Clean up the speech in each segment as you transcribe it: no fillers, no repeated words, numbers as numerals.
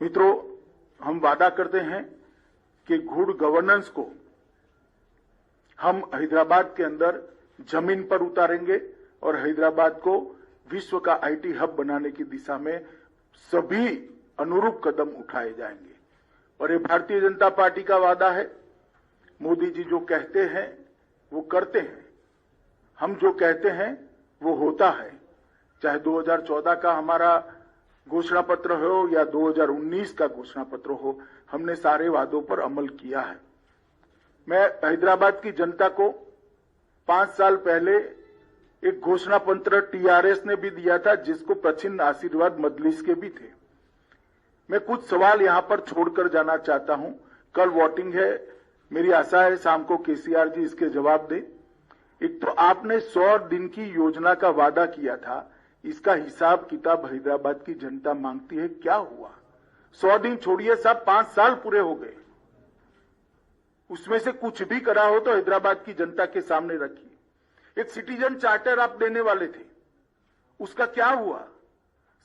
मित्रों, हम वादा करते हैं कि गुड गवर्नेंस को हम हैदराबाद के अंदर जमीन पर उतारेंगे और हैदराबाद को विश्व का आईटी हब बनाने की दिशा में सभी अनुरूप कदम उठाए जाएंगे। और ये भारतीय जनता पार्टी का वादा है। मोदी जी जो कहते हैं वो करते हैं, हम जो कहते हैं वो होता है। चाहे 2014 का हमारा घोषणा पत्र हो या 2019 का घोषणा पत्र हो, हमने सारे वादों पर अमल किया है। मैं हैदराबाद की जनता को 5 साल पहले एक घोषणा पत्र टीआरएस ने भी दिया था, जिसको प्रचिन्ह आशीर्वाद मजलिस के भी थे। मैं कुछ सवाल यहां पर छोड़कर जाना चाहता हूं। कल वोटिंग है, मेरी आशा है शाम को केसीआर जी इसके जवाब दें। एक तो आपने 100 दिन की योजना का वादा किया था, इसका हिसाब किताब हैदराबाद की जनता मांगती है। क्या हुआ? 100 दिन छोड़िए साहब, 5 साल पूरे हो गए। उसमें से कुछ भी करा हो तो हैदराबाद की जनता के सामने रखिए। एक सिटीजन चार्टर आप देने वाले थे, उसका क्या हुआ?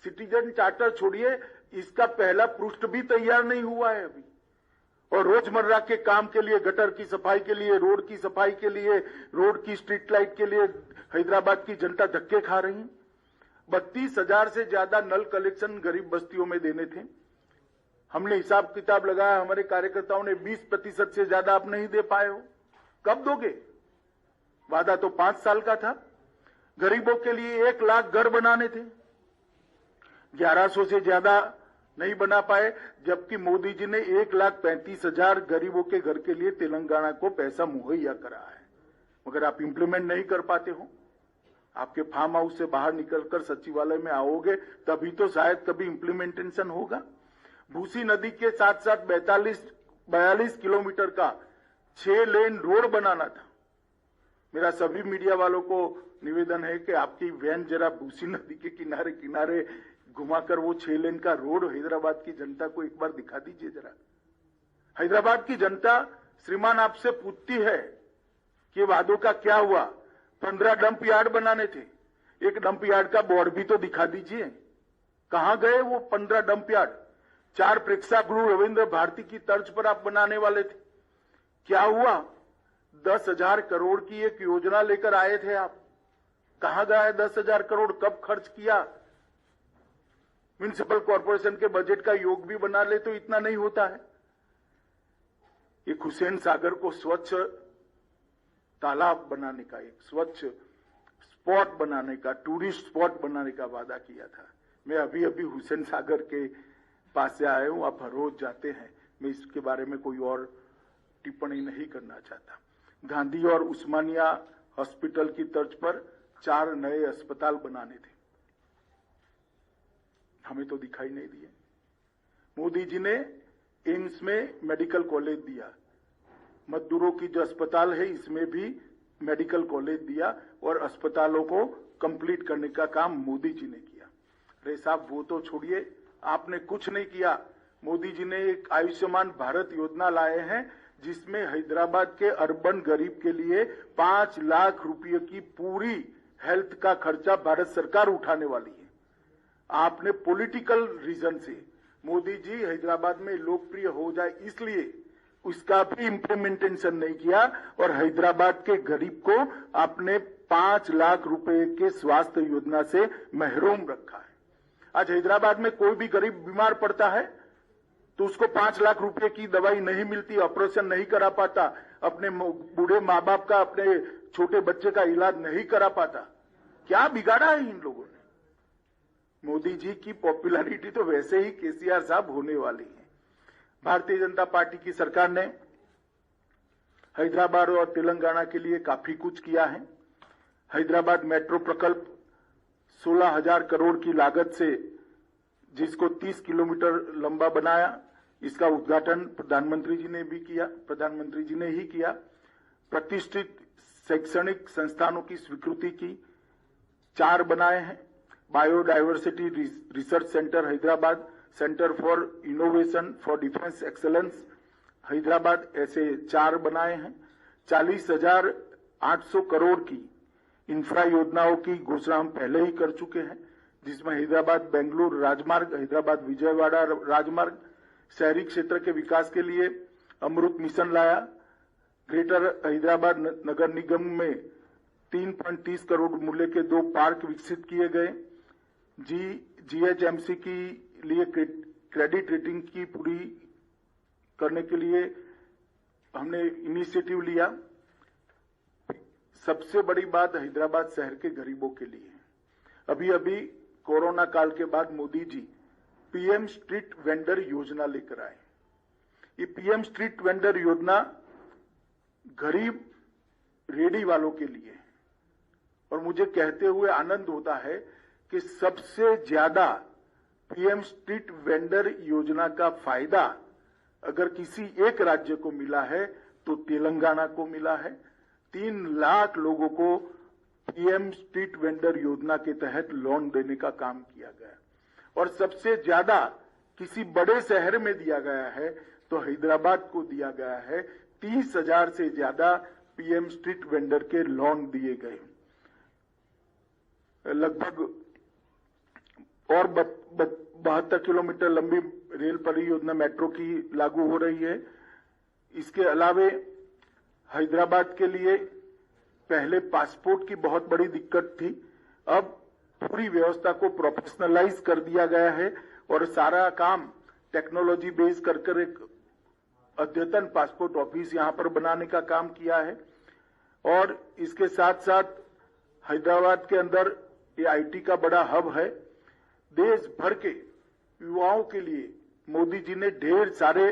सिटीजन चार्टर छोड़िए, इसका पहला पृष्ठ भी तैयार नहीं हुआ है अभी। और रोजमर्रा के काम के लिए, गटर की सफाई के लिए, रोड की सफाई के लिए, रोड की स्ट्रीट लाइट के लिए हैदराबाद की जनता धक्के खा रही है। 32,000 से ज्यादा नल कलेक्शन गरीब बस्तियों में देने थे। हमने हिसाब किताब लगाया, हमारे कार्यकर्ताओं ने 20% से ज्यादा आप नहीं दे पाए हो। कब दोगे? वादा तो 5 साल का था। गरीबों के लिए 1 लाख घर बनाने थे, 1100 से ज्यादा नहीं बना पाए, जबकि मोदी जी ने 1,35,000 गरीबों के घर के लिए तेलंगाना को पैसा मुहैया करा है। मगर आप इंप्लीमेंट नहीं कर पाते हो। आपके फार्म हाउस से बाहर निकलकर सचिवालय में आओगे तभी तो शायद कभी इंप्लीमेंटेशन होगा। भूसी नदी के साथ साथ 42 किलोमीटर का 6 लेन रोड बनाना था। मेरा सभी मीडिया वालों को निवेदन है कि आपकी वैन जरा भूसी नदी के किनारे किनारे घुमाकर वो 6 लेन का रोड हैदराबाद की जनता को एक बार दिखा दीजिए जरा। हैदराबाद की जनता श्रीमान आपसे पूछती है कि वादों का क्या हुआ। 15 डंप यार्ड बनाने थे, एक डंप यार्ड का बोर्ड भी तो दिखा दीजिए। कहां गए वो 15 डंप यार्ड? 4 प्रेक्षागृह रविंद्र भारती की तर्ज पर आप बनाने वाले थे, क्या हुआ? 10,000 करोड़ की एक योजना लेकर आए थे आप, कहां गया 10,000 करोड़? कब खर्च किया? म्युनिसिपल कॉर्पोरेशन के बजट का योग भी बना ले तो इतना नहीं होता है। एक हुसैन सागर को स्वच्छ तालाब बनाने का, एक स्वच्छ स्पॉट बनाने का, टूरिस्ट स्पॉट बनाने का वादा किया था। मैं अभी अभी हुसैन सागर के पास से आया हूं, आप हर रोज जाते हैं, मैं इसके बारे में कोई और टिप्पणी नहीं करना चाहता। गांधी और उस्मानिया हॉस्पिटल की तर्ज पर 4 नए अस्पताल बनाने थे, हमें तो दिखाई नहीं दिए। मोदी जी ने एम्स में मेडिकल कॉलेज दिया, मजदूरों की जो अस्पताल है इसमें भी मेडिकल कॉलेज दिया और अस्पतालों को कंप्लीट करने का काम मोदी जी ने किया। अरे साहब, वो तो छोड़िए, आपने कुछ नहीं किया। मोदी जी ने एक आयुष्मान भारत योजना लाए हैं, जिसमें हैदराबाद के अर्बन गरीब के लिए 5 लाख रुपए की पूरी हेल्थ का खर्चा भारत सरकार उठाने वाली है। आपने पॉलिटिकल रीजन से मोदी जी हैदराबाद में लोकप्रिय हो जाए इसलिए उसका भी इंप्लीमेंटेशन नहीं किया और हैदराबाद के गरीब को आपने 5 लाख रुपए के स्वास्थ्य योजना से महरूम रखा है। आज हैदराबाद में कोई भी गरीब बीमार पड़ता है तो उसको 5 लाख रुपए की दवाई नहीं मिलती, ऑपरेशन नहीं करा पाता, अपने बूढ़े माँ बाप का, अपने छोटे बच्चे का इलाज नहीं करा पाता। क्या बिगाड़ा है इन लोगों ने? मोदी जी की पॉपुलैरिटी तो वैसे ही केसीआर साहब होने वाली है। भारतीय जनता पार्टी की सरकार ने हैदराबाद और तेलंगाना के लिए काफी कुछ किया है। हैदराबाद मेट्रो प्रकल्प 16,000 करोड़ की लागत से, जिसको 30 किलोमीटर लंबा बनाया, इसका उद्घाटन प्रधानमंत्री जी ने ही किया। प्रतिष्ठित शैक्षणिक संस्थानों की स्वीकृति की, 4 बनाए हैं। Biodiversity research centre Hyderabad, centre for innovation for defence excellence Hyderabad, ऐसे 4 बनाए हैं। 40,800 करोड़ की इंफ्रा योजनाओं की घोषणा हम पहले ही कर चुके हैं, जिसमें हैदराबाद बेंगलुरु राजमार्ग, हैदराबाद विजयवाड़ा राजमार्ग, शहरी क्षेत्र के विकास के लिए अमृत मिशन लाया। ग्रेटर हैदराबाद नगर निगम में 3.30 करोड़ मूल्य के 2 पार्क विकसित किए गए। GHMC की लिए क्रेडिट रेटिंग की पूरी करने के लिए हमने इनिशिएटिव लिया। सबसे बड़ी बात हैदराबाद शहर के गरीबों के लिए है। अभी कोरोना काल के बाद Modi ji PM street vendor योजना लेकर आए। ये PM स्ट्रीट वेंडर योजना गरीब रेडी वालों के लिए है और मुझे कहते हुए आनंद होता है कि सबसे ज्यादा PM स्ट्रीट वेंडर योजना का फायदा अगर किसी एक राज्य को मिला है तो तेलंगाना को मिला है। 3 लाख लोगों को PM स्ट्रीट वेंडर योजना के तहत लोन देने का काम किया गया और सबसे ज्यादा किसी बड़े शहर में दिया गया है तो हैदराबाद को दिया गया है। 30,000 से ज्यादा PM स्ट्रीट वेंडर के लोन दिए गए। लगभग और 72 किलोमीटर लंबी रेल परियोजना मेट्रो की लागू हो रही है। इसके अलावे हैदराबाद के लिए पहले पासपोर्ट की बहुत बड़ी दिक्कत थी, अब पूरी व्यवस्था को प्रोफेशनलाइज कर दिया गया है और सारा काम टेक्नोलॉजी बेस कर एक अद्यतन पासपोर्ट ऑफिस यहां पर बनाने का काम किया है। और इसके साथ साथ हैदराबाद के अंदर ये IT का बड़ा हब है। देश भर के युवाओं के लिए मोदी जी ने ढेर सारे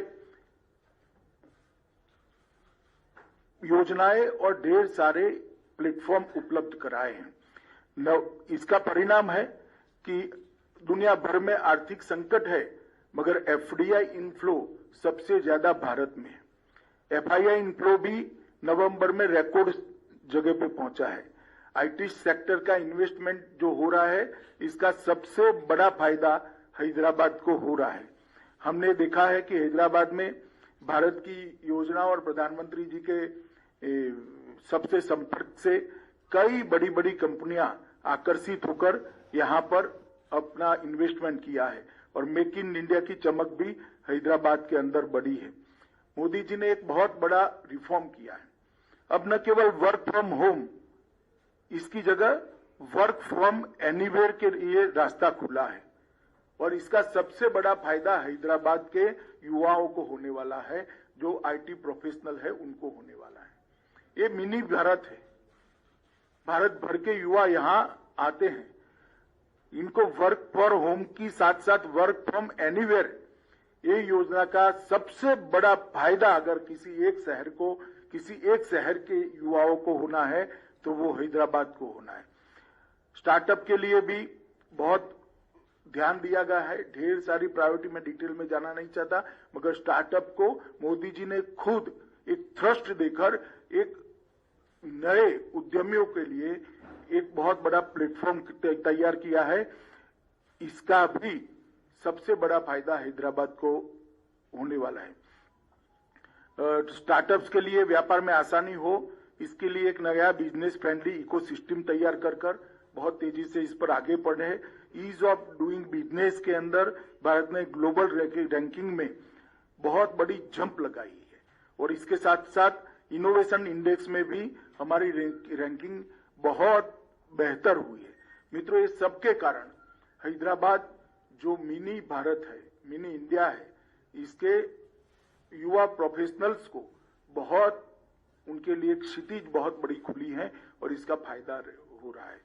योजनाएं और ढेर सारे प्लेटफॉर्म उपलब्ध कराए हैं। इसका परिणाम है कि दुनिया भर में आर्थिक संकट है मगर FDI इनफ्लो सबसे ज्यादा भारत में है। FII इनफ्लो भी नवंबर में रिकॉर्ड जगह पे पहुंचा है। IT सेक्टर का इन्वेस्टमेंट जो हो रहा है इसका सबसे बड़ा फायदा हैदराबाद को हो रहा है। हमने देखा है कि हैदराबाद में भारत की योजना और प्रधानमंत्री जी के सबसे संपर्क से कई बड़ी बड़ी कंपनियां आकर्षित होकर यहां पर अपना इन्वेस्टमेंट किया है और मेक इन इंडिया की चमक भी हैदराबाद के अंदर बढ़ी है। मोदी जी ने एक बहुत बड़ा रिफॉर्म किया है। अब न केवल वर्क फ्रॉम होम, इसकी जगह वर्क फ्रॉम एनीवेयर के लिए रास्ता खुला है और इसका सबसे बड़ा फायदा हैदराबाद के युवाओं को होने वाला है। जो IT प्रोफेशनल है उनको होने वाला है। ये मिनी भारत है। भारत भर के युवा यहां आते हैं, इनको वर्क फॉर होम की साथ साथ वर्क फ्रॉम एनीवेयर, ये योजना का सबसे बड़ा फायदा अगर किसी एक शहर के युवाओं को होना है तो वो हैदराबाद को होना है। स्टार्टअप के लिए भी बहुत ध्यान दिया गया है। ढेर सारी प्रायोरिटी में डिटेल में जाना नहीं चाहता मगर स्टार्टअप को मोदी जी ने खुद एक थ्रस्ट देकर एक नए उद्यमियों के लिए एक बहुत बड़ा प्लेटफॉर्म तैयार किया है। इसका भी सबसे बड़ा फायदा हैदराबाद को होने वाला है। स्टार्टअप्स के लिए व्यापार में आसानी हो, इसके लिए एक नया बिजनेस फ्रेंडली इकोसिस्टम तैयार कर बहुत तेजी से इस पर आगे बढ़े। ईज ऑफ डूइंग बिजनेस के अंदर भारत ने ग्लोबल रैंकिंग में बहुत बड़ी जंप लगाई है और इसके साथ साथ इनोवेशन इंडेक्स में भी हमारी रैंकिंग बहुत बेहतर हुई है। मित्रों, ये सबके कारण हैदराबाद जो मिनी भारत है, मिनी इंडिया है, इसके युवा प्रोफेशनलस को बहुत, उनके लिए क्षितिज बहुत बड़ी खुली है और इसका फायदा हो रहा है।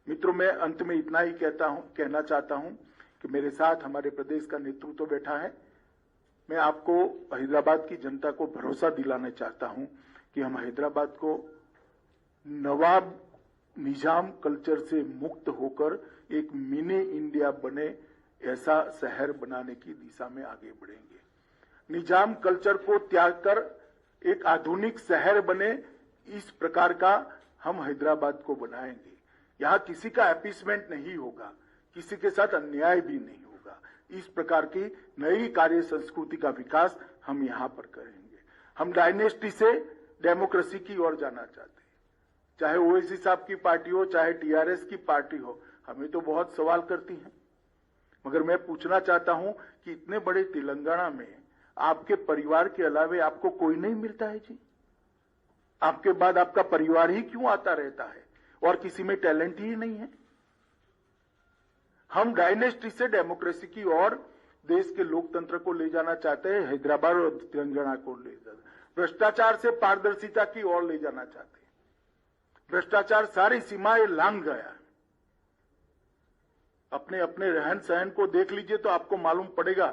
मित्रों, मैं अंत में इतना ही कहना चाहता हूं कि मेरे साथ हमारे प्रदेश का नेतृत्व बैठा है। मैं आपको हैदराबाद की जनता को भरोसा दिलाना चाहता हूं कि हम हैदराबाद को नवाब निजाम कल्चर से मुक्त होकर एक मिनी इंडिया बने ऐसा शहर बनाने की दिशा में आगे बढ़ेंगे। निजाम कल्चर को त्याग कर एक आधुनिक शहर बने, इस प्रकार का हम हैदराबाद को बनाएंगे। यहां किसी का अपीसमेंट नहीं होगा, किसी के साथ अन्याय भी नहीं होगा। इस प्रकार की नई कार्य संस्कृति का विकास हम यहां पर करेंगे। हम डायनेस्टी से डेमोक्रेसी की ओर जाना चाहते हैं। चाहे ओवैसी साहब की पार्टी हो, चाहे TRS की पार्टी हो, हमें तो बहुत सवाल करती हैं, मगर मैं पूछना चाहता हूं कि इतने बड़े तेलंगाना में आपके परिवार के अलावे आपको कोई नहीं मिलता है जी? आपके बाद आपका परिवार ही क्यों आता रहता है और किसी में टैलेंट ही नहीं है? हम डायनेस्टी से डेमोक्रेसी की ओर देश के लोकतंत्र को ले जाना चाहते हैं, हैदराबाद और तेलंगाना को ले जाना, भ्रष्टाचार से पारदर्शिता की ओर ले जाना चाहते हैं। भ्रष्टाचार सारी सीमाएं लांघ गया। अपने अपने रहन सहन को देख लीजिए तो आपको मालूम पड़ेगा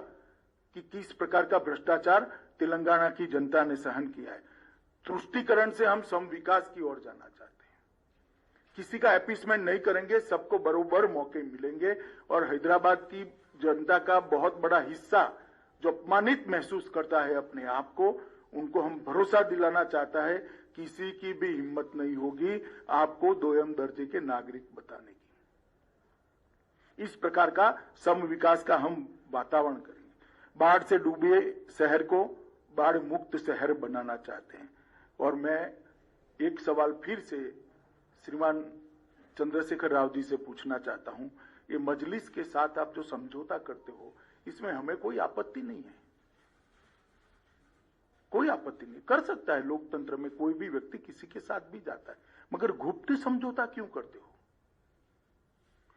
कि किस प्रकार का भ्रष्टाचार तेलंगाना की जनता ने सहन किया है। तुष्टीकरण से हम सम विकास की ओर जाना चाहते हैं। किसी का अपीसमेंट नहीं करेंगे, सबको बरोबर मौके मिलेंगे और हैदराबाद की जनता का बहुत बड़ा हिस्सा जो अपमानित महसूस करता है अपने आप को, उनको हम भरोसा दिलाना चाहता है किसी की भी हिम्मत नहीं होगी आपको दोयम दर्जे के नागरिक बताने की। इस प्रकार का सम विकास का हम वातावरण करेंगे। बाढ़ से डूबे शहर को बाढ़ मुक्त शहर बनाना चाहते हैं। और मैं एक सवाल फिर से श्रीमान चंद्रशेखर राव जी से पूछना चाहता हूं, ये मजलिस के साथ आप जो समझौता करते हो इसमें हमें कोई आपत्ति नहीं है, कोई आपत्ति नहीं। कर सकता है, लोकतंत्र में कोई भी व्यक्ति किसी के साथ भी जाता है, मगर गुप्त समझौता क्यों करते हो?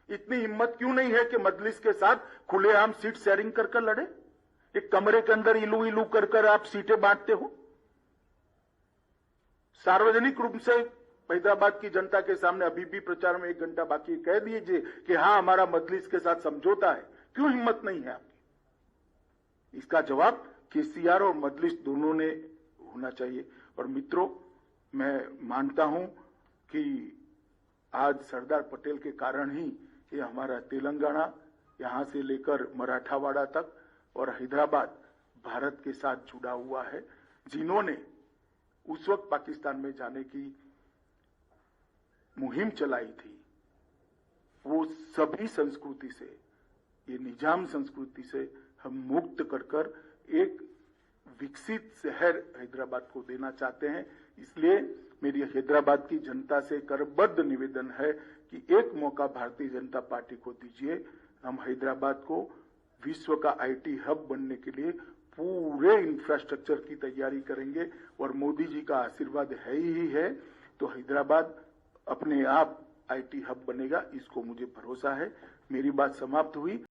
इतनी हिम्मत क्यों नहीं है कि मजलिस के साथ खुलेआम सीट शेयरिंग कर लड़े? एक कमरे के अंदर इलू इलू कर आप सीटें बांटते हो। सार्वजनिक रूप से हैदराबाद की जनता के सामने अभी भी प्रचार में 1 घंटा बाकी कह दीजिए कि हां हमारा मजलिस के साथ समझौता है। क्यों हिम्मत नहीं है आपकी? इसका जवाब केसीआर और मजलिस दोनों ने होना चाहिए। और मित्रों, मैं मानता हूं कि आज सरदार पटेल के कारण ही ये हमारा तेलंगाना यहां से लेकर मराठावाड़ा तक और हैदराबाद भारत के साथ जुड़ा हुआ है। जिन्होंने उस वक्त पाकिस्तान में जाने की मुहिम चलाई थी, वो सभी संस्कृति से, ये निजाम संस्कृति से हम मुक्त कर एक विकसित शहर हैदराबाद को देना चाहते हैं। इसलिए मेरी हैदराबाद की जनता से करबद्ध निवेदन है कि एक मौका भारतीय जनता पार्टी को दीजिए। हम हैदराबाद को विश्व का आईटी हब बनने के लिए पूरे इंफ्रास्ट्रक्चर की तैयारी करेंगे और मोदी जी का आशीर्वाद है ही है, तो हैदराबाद अपने आप आईटी हब बनेगा, इसको मुझे भरोसा है। मेरी बात समाप्त हुई।